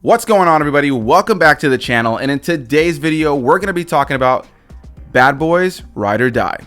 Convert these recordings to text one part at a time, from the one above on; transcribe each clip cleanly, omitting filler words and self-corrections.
What's going on, everybody? Welcome back to the channel, and in today's video we're going to be talking about Bad Boys Ride or Die.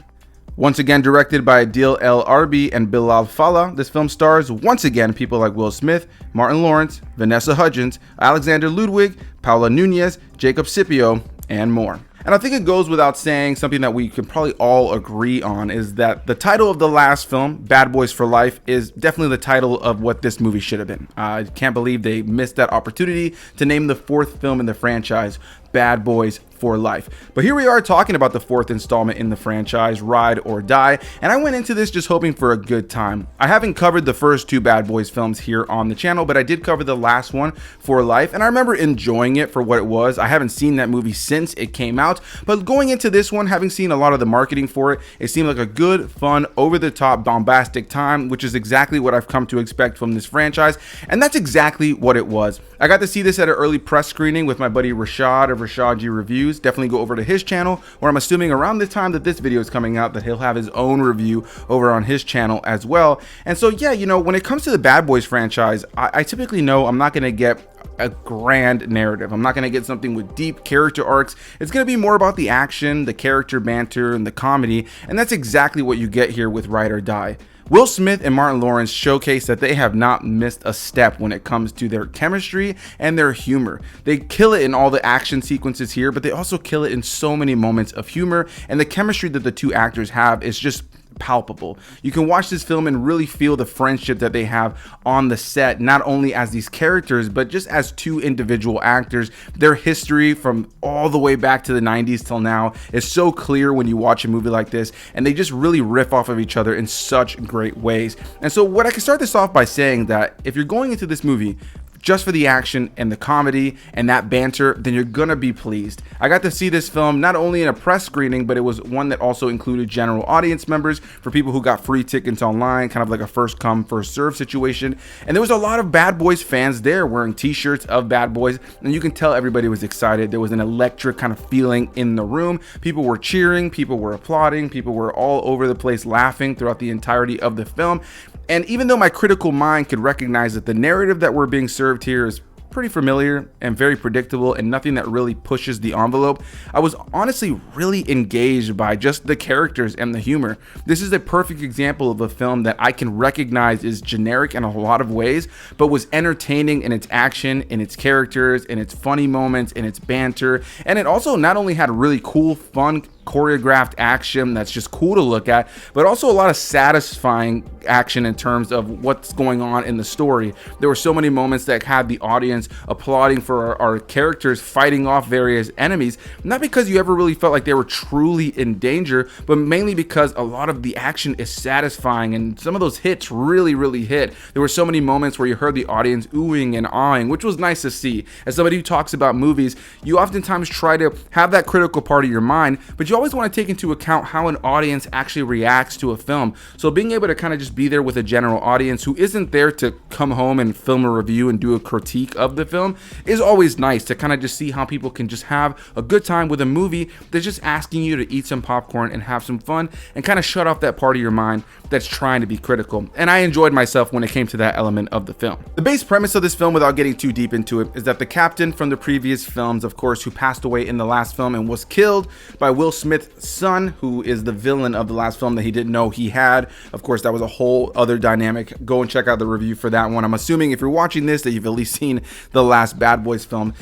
Once again directed by Adil Arbi and Bilall Fallah, this film stars once again people like Will Smith, Martin Lawrence, Vanessa Hudgens, Alexander Ludwig, Paula Nunez, Jacob Scipio, and more. And I think it goes without saying, something that we can probably all agree on is that the title of the last film, Bad Boys for Life, is definitely the title of what this movie should have been. I can't believe they missed that opportunity to name the fourth film in the franchise Bad Boys for Life. But here we are talking about the fourth installment in the franchise, Ride or Die, and I went into this just hoping for a good time. I haven't covered the first two Bad Boys films here on the channel, but I did cover the last one, For Life, and I remember enjoying it for what it was. I haven't seen that movie since it came out, but going into this one, having seen a lot of the marketing for it, it seemed like a good, fun, over-the-top, bombastic time, which is exactly what I've come to expect from this franchise, and that's exactly what it was. I got to see this at an early press screening with my buddy Rashad of Rashad G Reviews. Definitely go over to his channel, where I'm assuming around the time that this video is coming out that he'll have his own review over on his channel as well. And so yeah, you know, when it comes to the Bad Boys franchise, I typically know I'm not going to get a grand narrative. I'm not going to get something with deep character arcs. It's going to be more about the action, the character banter, and the comedy, and that's exactly what you get here with Ride or Die. Will Smith and Martin Lawrence showcase that they have not missed a step when it comes to their chemistry and their humor. They kill it in all the action sequences here, but they also kill it in so many moments of humor, and the chemistry that the two actors have is just palpable. You can watch this film and really feel the friendship that they have on the set, not only as these characters, but just as two individual actors. Their history from all the way back to the 90s till now is so clear when you watch a movie like this, and they just really riff off of each other in such great ways. And so what I can start this off by saying that if you're going into this movie just for the action and the comedy and that banter, then you're gonna be pleased. I got to see this film not only in a press screening, but it was one that also included general audience members for people who got free tickets online, kind of like a first come first serve situation. And there was a lot of Bad Boys fans there wearing t-shirts of Bad Boys, and you can tell everybody was excited. There was an electric kind of feeling in the room. People were cheering, people were applauding, people were all over the place laughing throughout the entirety of the film. And even though my critical mind could recognize that the narrative that we're being served here is pretty familiar and very predictable and nothing that really pushes the envelope, I was honestly really engaged by just the characters and the humor. This is a perfect example of a film that I can recognize is generic in a lot of ways, but was entertaining in its action, in its characters, in its funny moments, in its banter. And it also not only had really cool, fun, choreographed action that's just cool to look at, but also a lot of satisfying action in terms of what's going on in the story. There were so many moments that had the audience applauding for our characters fighting off various enemies, not because you ever really felt like they were truly in danger, but mainly because a lot of the action is satisfying and some of those hits really hit. There were so many moments where you heard the audience oohing and awing, which was nice to see. As somebody who talks about movies, you oftentimes try to have that critical part of your mind, but you always want to take into account how an audience actually reacts to a film. So being able to kind of just be there with a general audience who isn't there to come home and film a review and do a critique of the film is always nice, to kind of just see how people can just have a good time with a movie that's just asking you to eat some popcorn and have some fun and kind of shut off that part of your mind that's trying to be critical. And I enjoyed myself when it came to that element of the film. The base premise of this film, without getting too deep into it, is that the captain from the previous films, of course, who passed away in the last film and was killed by Will Smith's son, who is the villain of the last film that he didn't know he had. Of course, that was a whole other dynamic. Go and check out the review for that one. I'm assuming if you're watching this that you've at least seen the last Bad Boys film.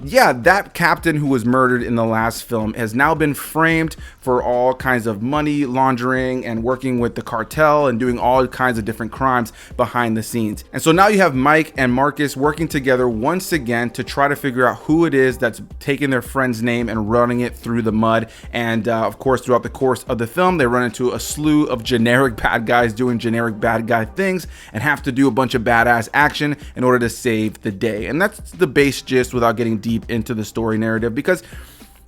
Yeah, that captain who was murdered in the last film has now been framed for all kinds of money laundering and working with the cartel and doing all kinds of different crimes behind the scenes. And so now you have Mike and Marcus working together once again to try to figure out who it is that's taking their friend's name and running it through the mud. And of course, throughout the course of the film, they run into a slew of generic bad guys doing generic bad guy things and have to do a bunch of badass action in order to save the day. And that's the base gist without getting deep into the story narrative, because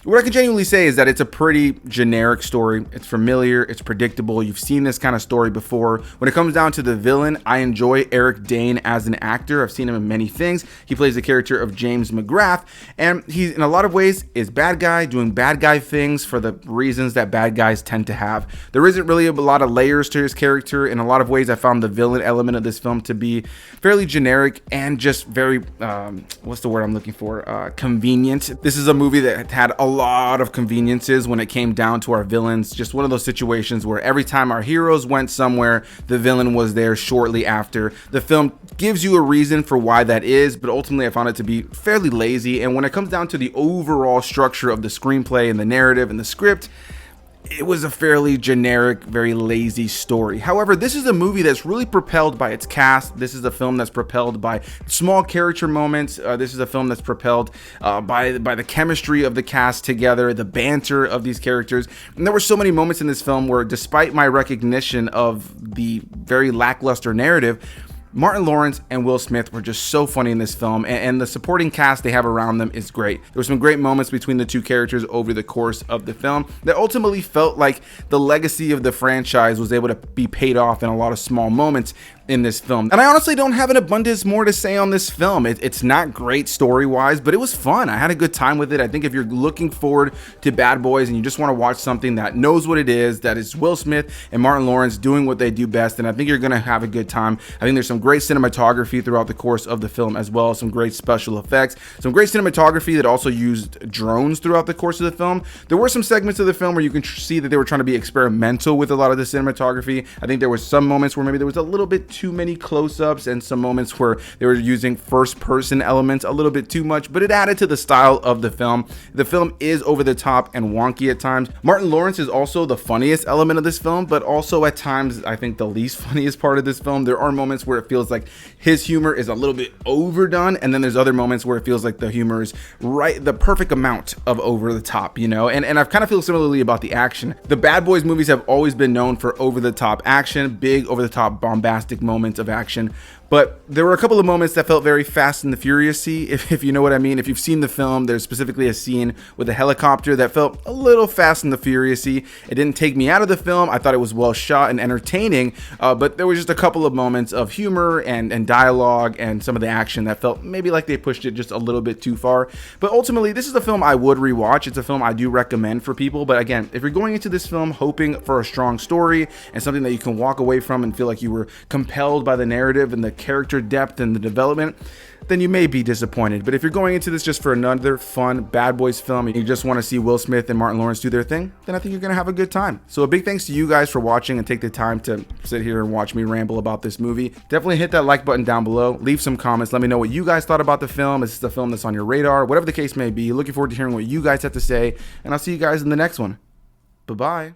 What I can genuinely say is that it's a pretty generic story. It's familiar, it's predictable. You've seen this kind of story before. When it comes down to the villain, I enjoy Eric Dane as an actor. I've seen him in many things. He plays the character of James McGrath, and he, in a lot of ways, is bad guy doing bad guy things for the reasons that bad guys tend to have. There isn't really a lot of layers to his character. In a lot of ways, I found the villain element of this film to be fairly generic and just very, what's the word I'm looking for? Convenient. This is a movie that had a lot of conveniences when it came down to our villains. Just one of those situations where every time our heroes went somewhere, the villain was there shortly after. The film gives you a reason for why that is, but ultimately I found it to be fairly lazy. And when it comes down to the overall structure of the screenplay and the narrative and the script, it was a fairly generic, very lazy story. However, this is a movie that's really propelled by its cast. This is a film that's propelled by small character moments. This is a film that's propelled by the chemistry of the cast together, the banter of these characters. And there were so many moments in this film where, despite my recognition of the very lackluster narrative, Martin Lawrence and Will Smith were just so funny in this film, and the supporting cast they have around them is great. There were some great moments between the two characters over the course of the film that ultimately felt like the legacy of the franchise was able to be paid off in a lot of small moments in this film. And I honestly don't have an abundance more to say on this film. It's not great story-wise, but it was fun. I had a good time with it. I think if you're looking forward to Bad Boys and you just want to watch something that knows what it is, that is Will Smith and Martin Lawrence doing what they do best, then I think you're gonna have a good time. I think there's some great cinematography throughout the course of the film as well, some great special effects, some great cinematography that also used drones throughout the course of the film. There were some segments of the film where you can see that they were trying to be experimental with a lot of the cinematography. I think there was some moments where maybe there was a little bit too many close-ups and some moments where they were using first-person elements a little bit too much, but it added to the style of the film. The film is over the top and wonky at times. Martin Lawrence is also the funniest element of this film, but also at times I think the least funniest part of this film. There are moments where it feels like his humor is a little bit overdone, and then there's other moments where it feels like the humor is right, the perfect amount of over the top, you know. And I kind of feel similarly about the action. The Bad Boys movies have always been known for over the top action, big over the top bombastic moments of action, but there were a couple of moments that felt very Fast and the Furious-y, if you know what I mean. If you've seen the film, there's specifically a scene with a helicopter that felt a little Fast and the Furious-y. It didn't take me out of the film. I thought it was well shot and entertaining, but there was just a couple of moments of humor and dialogue and some of the action that felt maybe like they pushed it just a little bit too far. But ultimately, this is a film I would rewatch. It's a film I do recommend for people. But again, if you're going into this film hoping for a strong story and something that you can walk away from and feel like you were compelled by the narrative and the character depth and the development, then you may be disappointed. But if you're going into this just for another fun Bad Boys film and you just want to see Will Smith and Martin Lawrence do their thing, then I think you're going to have a good time. So a big thanks to you guys for watching and take the time to sit here and watch me ramble about this movie. Definitely hit that like button down below. Leave some comments. Let me know what you guys thought about the film. Is this a film that's on your radar? Whatever the case may be. Looking forward to hearing what you guys have to say. And I'll see you guys in the next one. Bye-bye.